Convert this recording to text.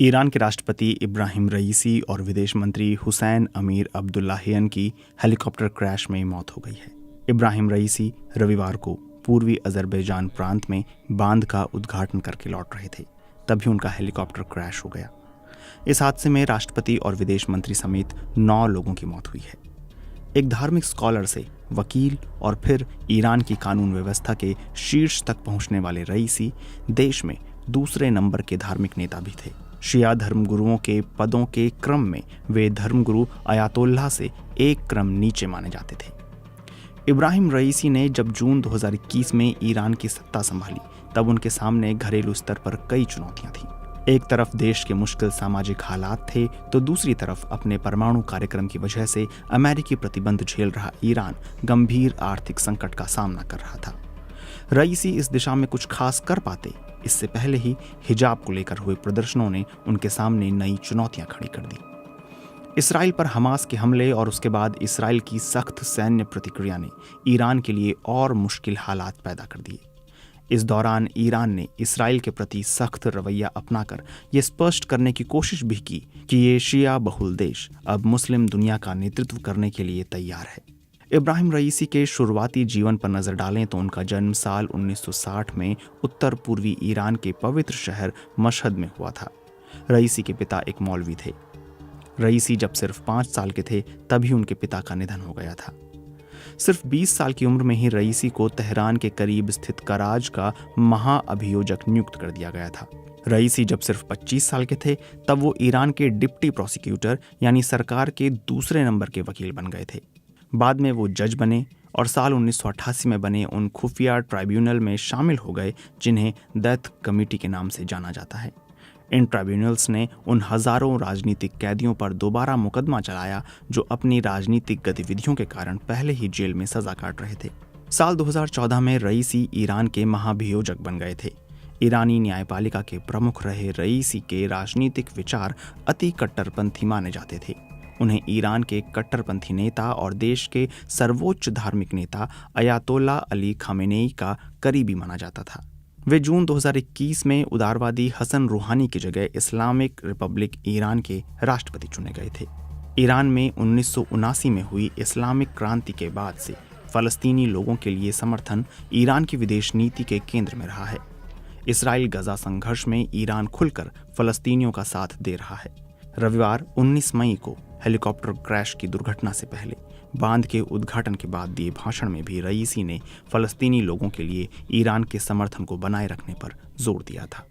Iran के राष्ट्रपति इब्राहिम रईसी और विदेश मंत्री हुसैन अमीर अब्दुल्लाहियन की हेलीकॉप्टर क्रैश में मौत हो गई है। इब्राहिम रईसी रविवार को पूर्वी अजरबैजान प्रांत में बांध का उद्घाटन करके लौट रहे थे, तभी उनका हेलीकॉप्टर क्रैश हो गया। इस हादसे में राष्ट्रपति और विदेश मंत्री समेत 9 लोगों की मौत हुई है। एक धार्मिक स्कॉलर से वकील और फिर ईरान की कानून व्यवस्था के शीर्ष तक पहुंचने वाले रईसी देश में दूसरे नंबर के धार्मिक नेता भी थे। शिया धर्मगुरुओं के पदों के क्रम में वे धर्मगुरु अयातोल्लाह से एक क्रम नीचे माने जाते थे। इब्राहिम रईसी ने जब जून 2021 में ईरान की सत्ता संभाली, तब उनके सामने घरेलू स्तर पर कई चुनौतियां थीं। एक तरफ देश के मुश्किल सामाजिक हालात थे, तो दूसरी तरफ अपने परमाणु कार्यक्रम की वजह से अमेरिकी प्रतिबंध झेल रहा ईरान गंभीर आर्थिक संकट का सामना कर रहा था। रईसी इस दिशा में कुछ खास कर पाते, इससे पहले ही हिजाब को लेकर हुए प्रदर्शनों ने उनके सामने नई चुनौतियां खड़ी कर दी। इसराइल पर हमास के हमले और उसके बाद इसराइल की सख्त सैन्य प्रतिक्रिया ने ईरान के लिए और मुश्किल हालात पैदा कर दिए। इस दौरान ईरान ने इसराइल के प्रति सख्त रवैया अपनाकर ये स्पष्ट करने की कोशिश भी की कि ये शिया बहुल देश अब मुस्लिम दुनिया का नेतृत्व करने के लिए तैयार है। इब्राहिम रईसी के शुरुआती जीवन पर नजर डालें तो उनका जन्म साल 1960 में उत्तर पूर्वी ईरान के पवित्र शहर मशहद में हुआ था। रईसी के पिता एक मौलवी थे। रईसी जब सिर्फ 5 साल के थे तभी उनके पिता का निधन हो गया था। सिर्फ 20 साल की उम्र में ही रईसी को तेहरान के करीब स्थित कराज का महाअभियोजक नियुक्त कर दिया गया था। रईसी जब सिर्फ 25 साल के थे तब वो ईरान के डिप्टी प्रोसिक्यूटर यानी सरकार के दूसरे नंबर के वकील बन गए थे। बाद में वो जज बने और साल 1988 में बने उन खुफिया ट्राइब्यूनल में शामिल हो गए जिन्हें डेथ कमेटी के नाम से जाना जाता है। इन ट्राइब्यूनल्स ने उन हजारों राजनीतिक कैदियों पर दोबारा मुकदमा चलाया जो अपनी राजनीतिक गतिविधियों के कारण पहले ही जेल में सजा काट रहे थे। साल 2014 में रईसी ईरान के महाभियोजक बन गए थे। ईरानी न्यायपालिका के प्रमुख रहे रईसी के राजनीतिक विचार अति कट्टरपंथी माने जाते थे। उन्हें ईरान के कट्टरपंथी नेता और देश के सर्वोच्च धार्मिक नेता अयातोल्ला अली खामेनेई का करीबी माना जाता था। वे जून 2021 में उदारवादी हसन रूहानी की जगह इस्लामिक रिपब्लिक ईरान के राष्ट्रपति चुने गए थे। ईरान में 1979 में हुई इस्लामिक क्रांति के बाद से फलस्तीनी लोगों के लिए समर्थन ईरान की विदेश नीति के केंद्र में रहा है। इसराइल गजा संघर्ष में ईरान खुलकर फलस्तीनियों का साथ दे रहा है। रविवार 19 मई को हेलीकॉप्टर क्रैश की दुर्घटना से पहले बांध के उद्घाटन के बाद दिए भाषण में भी रईसी ने फलस्तीनी लोगों के लिए ईरान के समर्थन को बनाए रखने पर जोर दिया था।